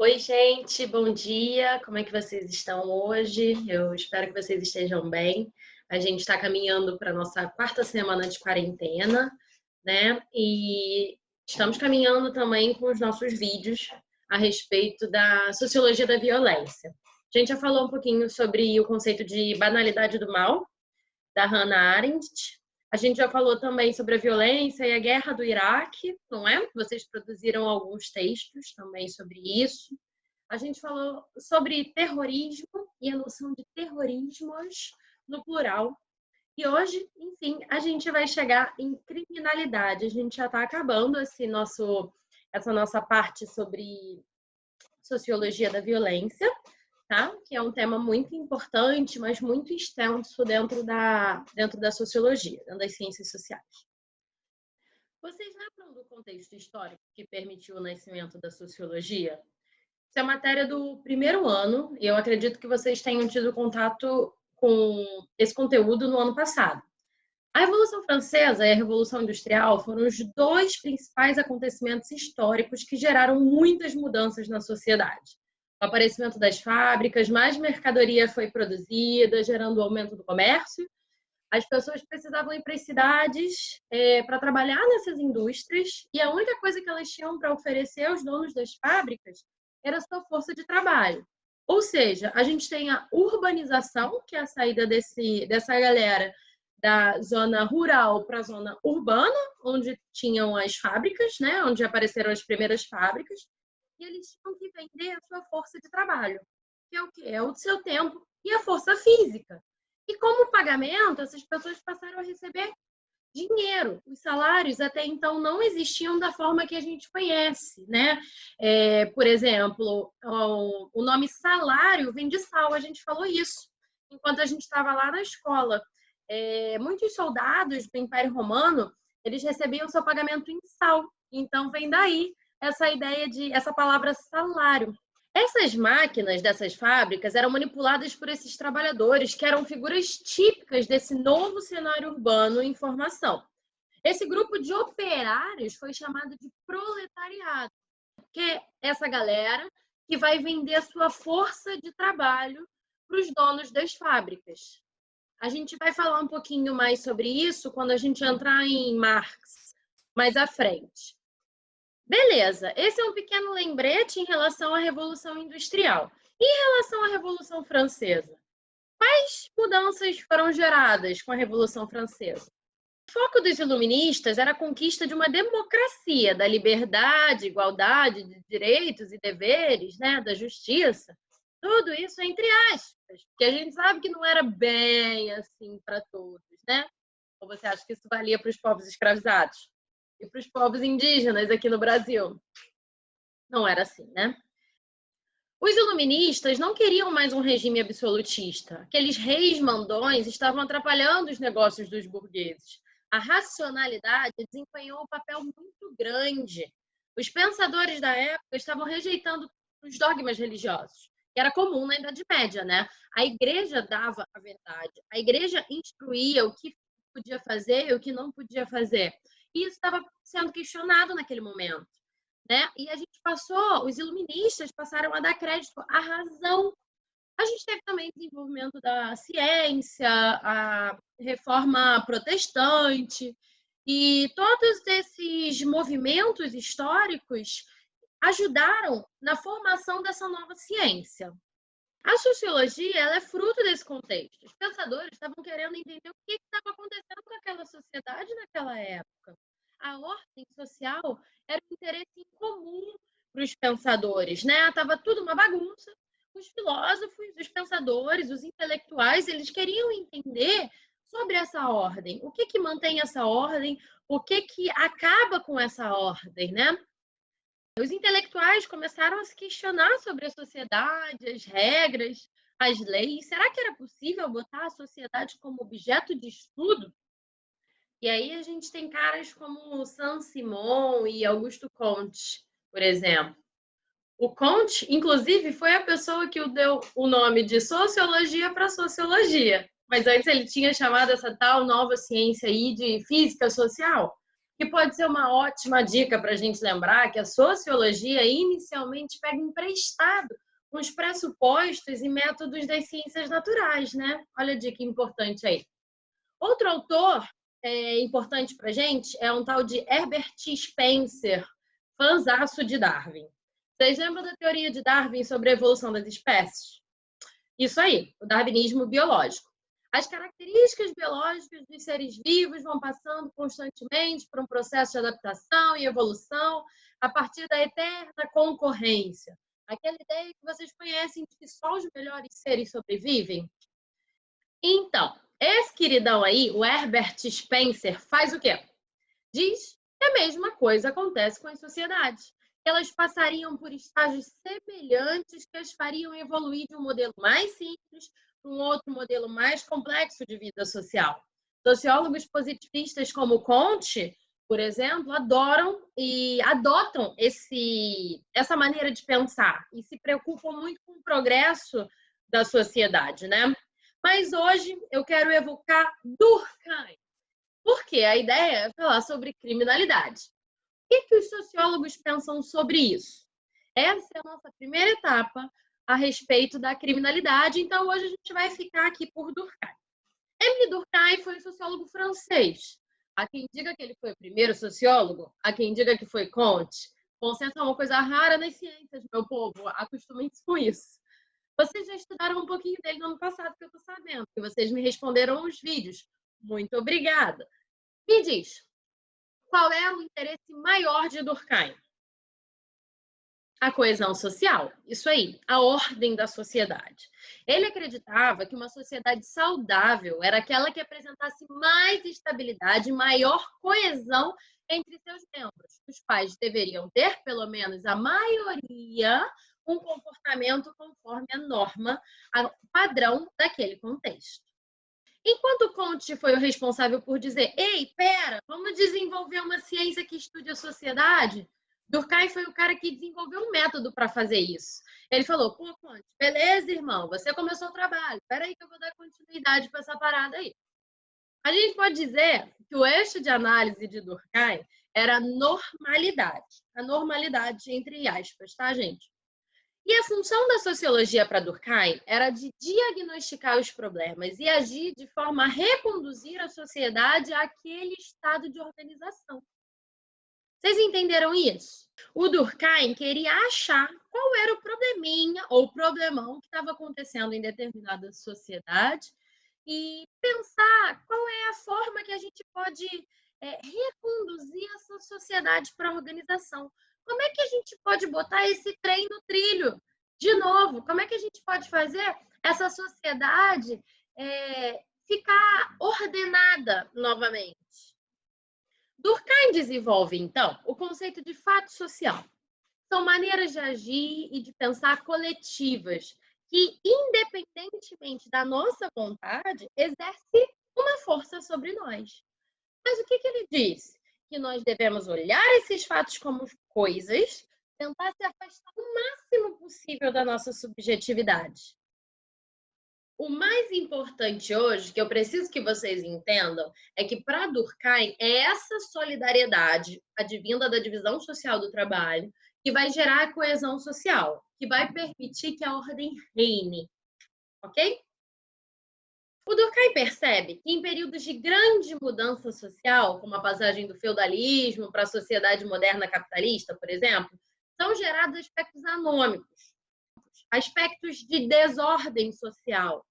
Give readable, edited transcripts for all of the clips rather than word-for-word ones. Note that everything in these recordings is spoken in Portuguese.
Oi, gente, bom dia. Como é que vocês estão hoje? Eu espero que vocês estejam bem. A gente está caminhando para a nossa quarta semana de quarentena, né? E estamos caminhando também com os nossos vídeos a respeito da sociologia da violência. A gente já falou um pouquinho sobre o conceito de banalidade do mal, da Hannah Arendt. A gente já falou também sobre a violência e a guerra do Iraque, não é? Vocês produziram alguns textos também sobre isso. A gente falou sobre terrorismo e a noção de terrorismos no plural. E hoje, enfim, a gente vai chegar em criminalidade. A gente já está acabando essa nossa parte sobre sociologia da violência, tá? Que é um tema muito importante, mas muito extenso dentro da sociologia, dentro das ciências sociais. Vocês lembram do contexto histórico que permitiu o nascimento da sociologia? Isso é matéria do primeiro ano, e eu acredito que vocês tenham tido contato com esse conteúdo no ano passado. A Revolução Francesa e a Revolução Industrial foram os dois principais acontecimentos históricos que geraram muitas mudanças na sociedade. O aparecimento das fábricas, mais mercadoria foi produzida, gerando o aumento do comércio. As pessoas precisavam ir para as cidades para trabalhar nessas indústrias, e a única coisa que elas tinham para oferecer aos donos das fábricas era a sua força de trabalho. Ou seja, a gente tem a urbanização, que é a saída dessa galera da zona rural para a zona urbana, onde tinham as fábricas, né? Onde apareceram as primeiras fábricas, e eles tinham que vender a sua força de trabalho, que é o quê? É o seu tempo e a força física. E como pagamento, essas pessoas passaram a receber dinheiro. Os salários até então não existiam da forma que a gente conhece, né? Por exemplo, o nome salário vem de sal, a gente falou isso enquanto a gente estava lá na escola. Muitos soldados do Império Romano, eles recebiam seu pagamento em sal. Então vem daí essa ideia essa palavra salário. Essas máquinas dessas fábricas eram manipuladas por esses trabalhadores, que eram figuras típicas desse novo cenário urbano em formação. Esse grupo de operários foi chamado de proletariado, que é essa galera que vai vender a sua força de trabalho para os donos das fábricas. A gente vai falar um pouquinho mais sobre isso quando a gente entrar em Marx mais à frente. Beleza, esse é um pequeno lembrete em relação à Revolução Industrial. E em relação à Revolução Francesa? Quais mudanças foram geradas com a Revolução Francesa? O foco dos iluministas era a conquista de uma democracia, da liberdade, igualdade de direitos e deveres, né, da justiça. Tudo isso entre aspas, porque a gente sabe que não era bem assim para todos, né? Ou você acha que isso valia para os povos escravizados? E para os povos indígenas aqui no Brasil? Não era assim, né? Os iluministas não queriam mais um regime absolutista. Aqueles reis mandões estavam atrapalhando os negócios dos burgueses. A racionalidade desempenhou um papel muito grande. Os pensadores da época estavam rejeitando os dogmas religiosos, que era comum na Idade Média, né? A igreja dava a verdade. A igreja instruía o que podia fazer e o que não podia fazer. E isso estava sendo questionado naquele momento, né? E a gente os iluministas passaram a dar crédito à razão. A gente teve também o desenvolvimento da ciência, a reforma protestante, e todos esses movimentos históricos ajudaram na formação dessa nova ciência. A sociologia, ela é fruto desse contexto. Os pensadores estavam querendo entender o que estava acontecendo com aquela sociedade naquela época. A ordem social era um interesse em comum para os pensadores, né? Estava tudo uma bagunça. Os filósofos, os pensadores, os intelectuais, eles queriam entender sobre essa ordem. O que mantém essa ordem? O que acaba com essa ordem, né? Os intelectuais começaram a se questionar sobre a sociedade, as regras, as leis. Será que era possível botar a sociedade como objeto de estudo? E aí a gente tem caras como Saint-Simon e Augusto Comte, por exemplo. O Comte, inclusive, foi a pessoa que deu o nome de sociologia para sociologia. Mas antes ele tinha chamado essa tal nova ciência aí de física social. que pode ser uma ótima dica para a gente lembrar que a sociologia inicialmente pega emprestado os pressupostos e métodos das ciências naturais, né? Olha a dica importante aí. Outro autor importante para a gente é um tal de Herbert Spencer, fãzaço de Darwin. Vocês lembram da teoria de Darwin sobre a evolução das espécies? Isso aí, o darwinismo biológico. As características biológicas dos seres vivos vão passando constantemente por um processo de adaptação e evolução a partir da eterna concorrência. Aquela ideia que vocês conhecem de que só os melhores seres sobrevivem? Então, esse queridão aí, o Herbert Spencer, faz o quê? Diz que a mesma coisa acontece com as sociedades. Elas passariam por estágios semelhantes que as fariam evoluir de um modelo mais simples para um outro modelo mais complexo de vida social. Sociólogos positivistas como Comte, por exemplo, adoram e adotam essa maneira de pensar e se preocupam muito com o progresso da sociedade, né? Mas hoje eu quero evocar Durkheim, porque a ideia é falar sobre criminalidade. O que os sociólogos pensam sobre isso? Essa é a nossa primeira etapa a respeito da criminalidade, então hoje a gente vai ficar aqui por Durkheim. Émile Durkheim foi um sociólogo francês. Há quem diga que ele foi o primeiro sociólogo, há quem diga que foi Comte. Consenso é uma coisa rara nas ciências, meu povo, acostumem-se com isso. Vocês já estudaram um pouquinho dele no ano passado, que eu estou sabendo, que vocês me responderam nos vídeos. Muito obrigada. Me diz, qual é o interesse maior de Durkheim? A coesão social. Isso aí, a ordem da sociedade. Ele acreditava que uma sociedade saudável era aquela que apresentasse mais estabilidade e maior coesão entre seus membros. Os pais deveriam ter, pelo menos a maioria, um comportamento conforme a norma, padrão daquele contexto. Enquanto Comte foi o responsável por dizer, ei, pera, vamos desenvolver uma ciência que estude a sociedade, Durkheim foi o cara que desenvolveu um método para fazer isso. Ele falou, pô, Comte, beleza, irmão, você começou o trabalho, peraí que eu vou dar continuidade para essa parada aí. A gente pode dizer que o eixo de análise de Durkheim era a normalidade, entre aspas, tá, gente? E a função da sociologia para Durkheim era de diagnosticar os problemas e agir de forma a reconduzir a sociedade àquele estado de organização. Vocês entenderam isso? O Durkheim queria achar qual era o probleminha ou problemão que estava acontecendo em determinada sociedade e pensar qual é a forma que a gente pode reconduzir essa sociedade para a organização. Como é que a gente pode botar esse trem no trilho? De novo, como é que a gente pode fazer essa sociedade ficar ordenada novamente? Durkheim desenvolve, então, o conceito de fato social. São maneiras de agir e de pensar coletivas que, independentemente da nossa vontade, exercem uma força sobre nós. Mas o que ele diz? Que nós devemos olhar esses fatos como coisas, tentar se afastar o máximo possível da nossa subjetividade. O mais importante hoje, que eu preciso que vocês entendam, é que para Durkheim é essa solidariedade advinda da divisão social do trabalho que vai gerar a coesão social, que vai permitir que a ordem reine, ok? O Durkheim percebe que em períodos de grande mudança social, como a passagem do feudalismo para a sociedade moderna capitalista, por exemplo, são gerados aspectos anômicos, aspectos de desordem social,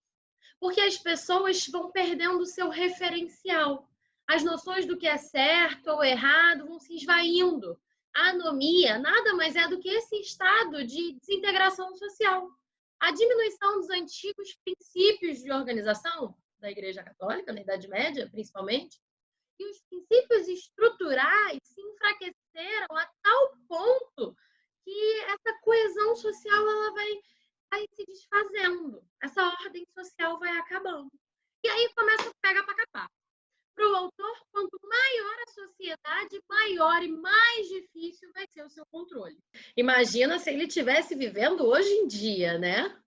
porque as pessoas vão perdendo o seu referencial. As noções do que é certo ou errado vão se esvaindo. A anomia nada mais é do que esse estado de desintegração social. A diminuição dos antigos princípios de organização da Igreja Católica, na Idade Média, principalmente, e os princípios estruturais se enfraqueceram a tal ponto que essa coesão social ela vai se desfazendo. Essa ordem social vai acabando. E aí começa a pegar para capar. Para o autor, quanto maior a sociedade, maior e mais difícil vai ser o seu controle. Imagina se ele estivesse vivendo hoje em dia, né?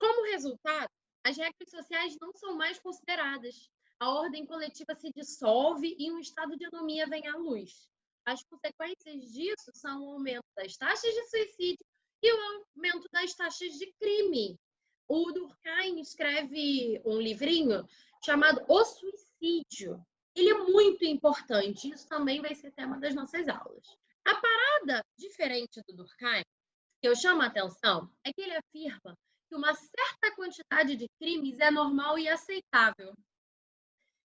Como resultado, as regras sociais não são mais consideradas. a ordem coletiva se dissolve e um estado de anomia vem à luz. As consequências disso são o aumento das taxas de suicídio e o aumento das taxas de crime. O Durkheim escreve um livrinho chamado O Suicídio. Ele é muito importante, isso também vai ser tema das nossas aulas. A parada diferente do Durkheim, que eu chamo a atenção, é que ele afirma que uma certa quantidade de crimes é normal e aceitável.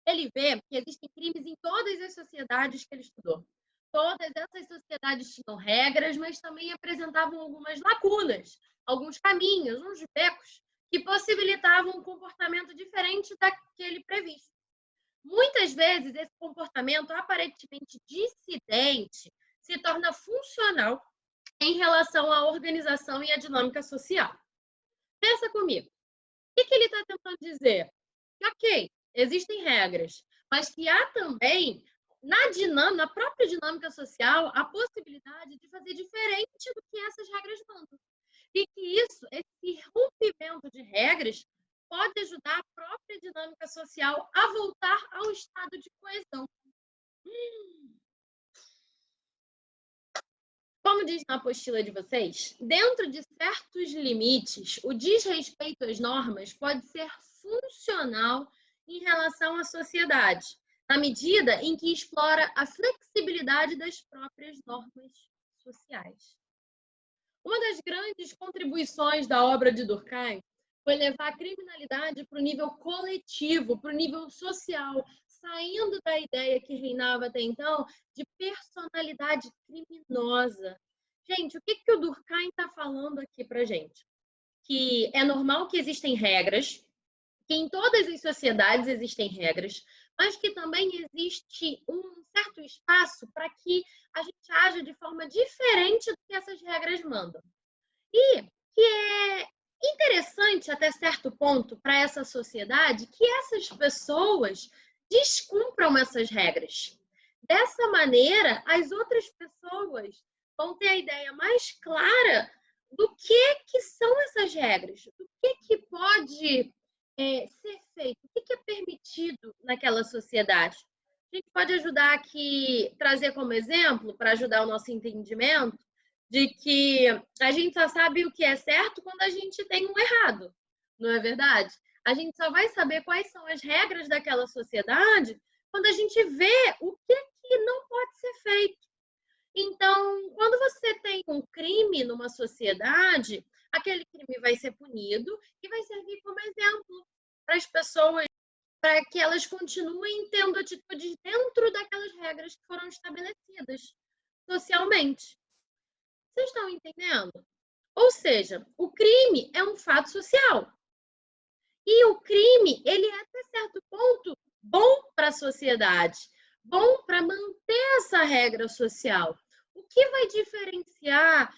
Ele vê que existem crimes em todas as sociedades que ele estudou. Todas essas sociedades tinham regras, mas também apresentavam algumas lacunas, alguns caminhos, uns becos, que possibilitavam um comportamento diferente daquele previsto. Muitas vezes, esse comportamento aparentemente dissidente se torna funcional em relação à organização e à dinâmica social. Pensa comigo. O que ele está tentando dizer? Que, ok, existem regras, mas que há também, na própria dinâmica social, a possibilidade de fazer diferente do que essas regras mandam. E que esse rompimento de regras, pode ajudar a própria dinâmica social a voltar ao estado de coesão. Como diz na apostila de vocês, dentro de certos limites, o desrespeito às normas pode ser funcional em relação à sociedade, na medida em que explora a flexibilidade das próprias normas sociais. Uma das grandes contribuições da obra de Durkheim foi levar a criminalidade para o nível coletivo, para o nível social, saindo da ideia que reinava até então de personalidade criminosa. Gente, o que o Durkheim está falando aqui para gente? Que é normal que existem regras, que em todas as sociedades existem regras, mas que também existe um certo espaço para que a gente aja de forma diferente do que essas regras mandam. E que é interessante, até certo ponto, para essa sociedade, que essas pessoas descumpram essas regras. Dessa maneira, as outras pessoas vão ter a ideia mais clara do que são essas regras, do que pode ser feito, o que é permitido naquela sociedade. A gente pode ajudar aqui, trazer como exemplo, para ajudar o nosso entendimento, de que a gente só sabe o que é certo quando a gente tem um errado, não é verdade? A gente só vai saber quais são as regras daquela sociedade quando a gente vê o que não pode ser feito. Então, quando você tem um crime numa sociedade, aquele crime vai ser punido e vai servir como exemplo para as pessoas, para que elas continuem tendo atitudes dentro daquelas regras que foram estabelecidas socialmente. Vocês estão entendendo? Ou seja, o crime é um fato social. E o crime, ele é até certo ponto bom para a sociedade, bom para manter essa regra social. O que vai diferenciar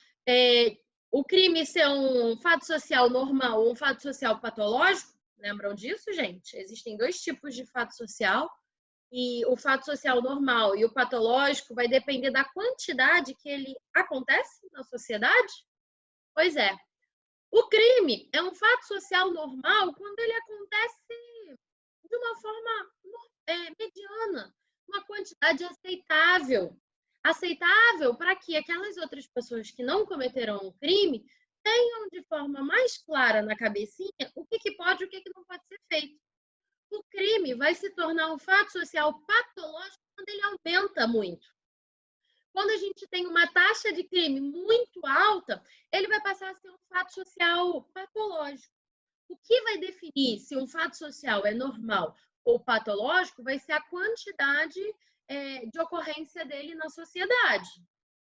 o crime ser um fato social normal ou um fato social patológico? Lembram disso, gente? Existem dois tipos de fato social. E o fato social normal e o patológico vai depender da quantidade que ele acontece na sociedade? Pois é. O crime é um fato social normal quando ele acontece de uma forma mediana, uma quantidade aceitável. Aceitável para que aquelas outras pessoas que não cometeram um crime tenham de forma mais clara na cabecinha o que pode e o que não pode ser feito. O crime vai se tornar um fato social patológico quando ele aumenta muito. Quando a gente tem uma taxa de crime muito alta, ele vai passar a ser um fato social patológico. O que vai definir se um fato social é normal ou patológico vai ser a quantidade de ocorrência dele na sociedade.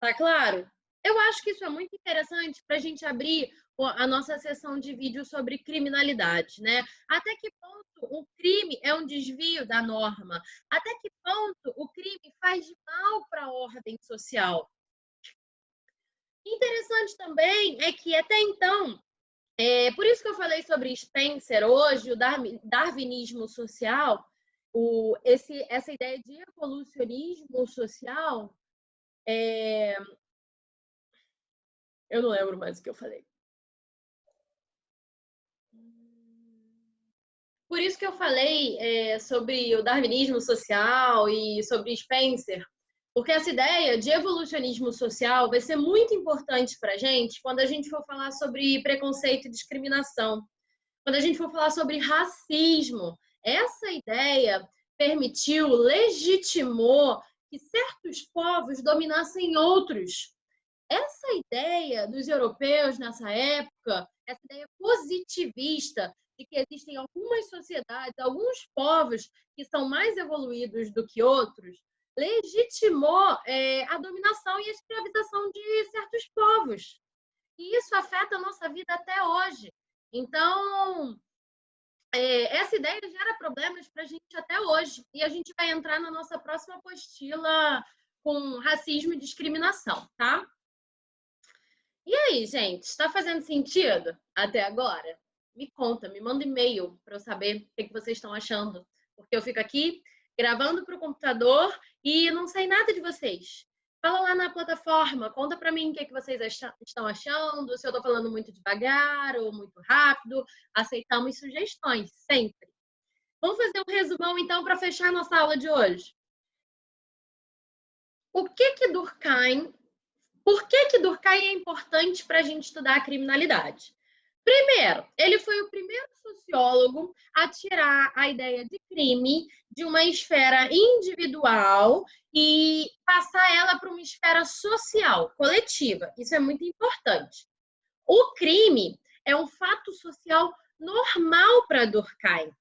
Tá claro? Eu acho que isso é muito interessante para a gente abrir a nossa sessão de vídeo sobre criminalidade, né? Até que ponto o crime é um desvio da norma? Até que ponto o crime faz mal para a ordem social? Interessante também é que até então, por isso que eu falei sobre Spencer hoje, o darwinismo social, essa ideia de evolucionismo social, eu não lembro mais o que eu falei. por isso que eu falei sobre o darwinismo social e sobre Spencer, porque essa ideia de evolucionismo social vai ser muito importante para a gente quando a gente for falar sobre preconceito e discriminação, quando a gente for falar sobre racismo. Essa ideia permitiu, legitimou que certos povos dominassem outros. Essa ideia dos europeus nessa época, essa ideia positivista de que existem algumas sociedades, alguns povos que são mais evoluídos do que outros, legitimou a dominação e a escravização de certos povos. E isso afeta a nossa vida até hoje. Então, essa ideia gera problemas para a gente até hoje. E a gente vai entrar na nossa próxima apostila com racismo e discriminação, tá? E aí, gente, está fazendo sentido até agora? Me conta, me manda e-mail para eu saber o que vocês estão achando. Porque eu fico aqui gravando para o computador e não sei nada de vocês. Fala lá na plataforma, conta para mim o que vocês estão achando, se eu estou falando muito devagar ou muito rápido. Aceitamos sugestões, sempre. Vamos fazer um resumão, então, para fechar nossa aula de hoje. Por que Durkheim é importante para a gente estudar a criminalidade? Primeiro, ele foi o primeiro sociólogo a tirar a ideia de crime de uma esfera individual e passar ela para uma esfera social, coletiva. Isso é muito importante. O crime é um fato social normal para Durkheim.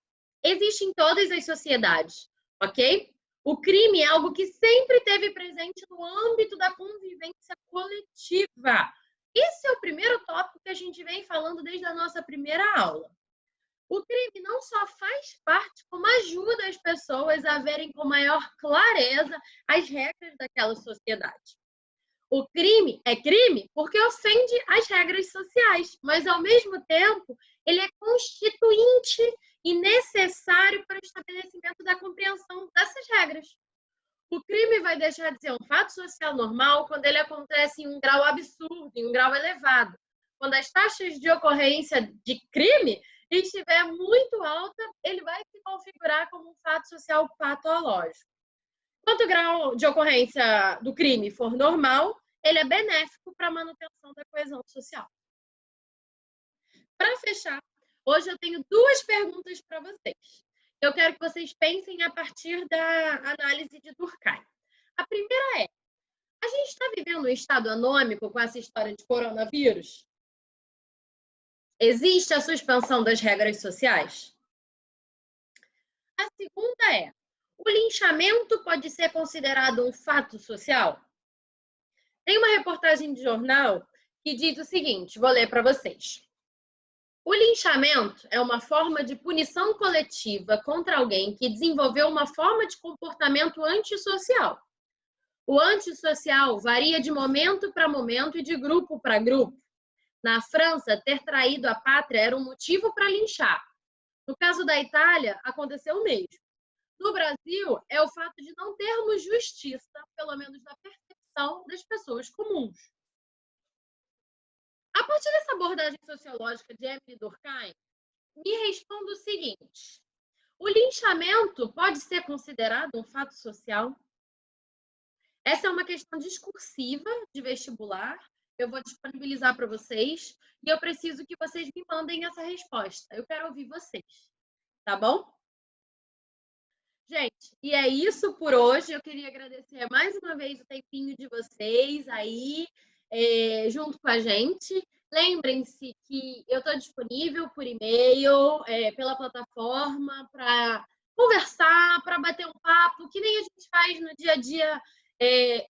Existe em todas as sociedades, ok? O crime é algo que sempre esteve presente no âmbito da convivência coletiva. Esse é o primeiro tópico que a gente vem falando desde a nossa primeira aula. O crime não só faz parte, como ajuda as pessoas a verem com maior clareza as regras daquela sociedade. O crime é crime porque ofende as regras sociais, mas, ao mesmo tempo, ele é constituinte e necessário para o estabelecimento da compreensão dessas regras. O crime vai deixar de ser um fato social normal quando ele acontece em um grau absurdo, em um grau elevado. Quando as taxas de ocorrência de crime estiver muito alta, ele vai se configurar como um fato social patológico. Quanto o grau de ocorrência do crime for normal, ele é benéfico para a manutenção da coesão social. Para fechar, hoje eu tenho duas perguntas para vocês. Eu quero que vocês pensem a partir da análise de Durkheim. A primeira é: a gente está vivendo um estado anômico com essa história de coronavírus? Existe a suspensão das regras sociais? A segunda é: o linchamento pode ser considerado um fato social? Tem uma reportagem de jornal que diz o seguinte, vou ler para vocês. O linchamento é uma forma de punição coletiva contra alguém que desenvolveu uma forma de comportamento antissocial. O antissocial varia de momento para momento e de grupo para grupo. Na França, ter traído a pátria era um motivo para linchar. No caso da Itália, aconteceu o mesmo. No Brasil, é o fato de não termos justiça, pelo menos na percepção das pessoas comuns. A partir dessa abordagem sociológica de Emile Durkheim, me responda o seguinte: o linchamento pode ser considerado um fato social? Essa é uma questão discursiva de vestibular. Eu vou disponibilizar para vocês e eu preciso que vocês me mandem essa resposta. Eu quero ouvir vocês, tá bom? Gente, e é isso por hoje. Eu queria agradecer mais uma vez o tempinho de vocês aí, junto com a gente. Lembrem-se que eu estou disponível por e-mail, pela plataforma, para conversar, para bater um papo, que nem a gente faz no dia a dia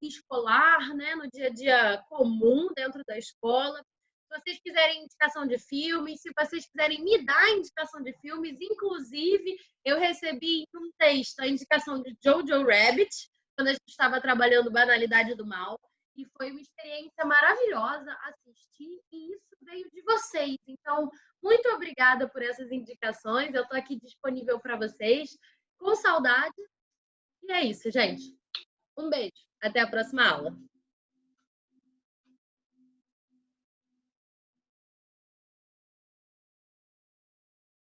escolar, né? No dia a dia comum dentro da escola. Se vocês quiserem indicação de filmes, se vocês quiserem me dar indicação de filmes, inclusive eu recebi em um texto a indicação de Jojo Rabbit, quando a gente estava trabalhando Banalidade do Mal, e foi uma experiência maravilhosa assistir, e isso veio de vocês. Então, muito obrigada por essas indicações, eu estou aqui disponível para vocês, com saudade. E é isso, gente. Um beijo, até a próxima aula.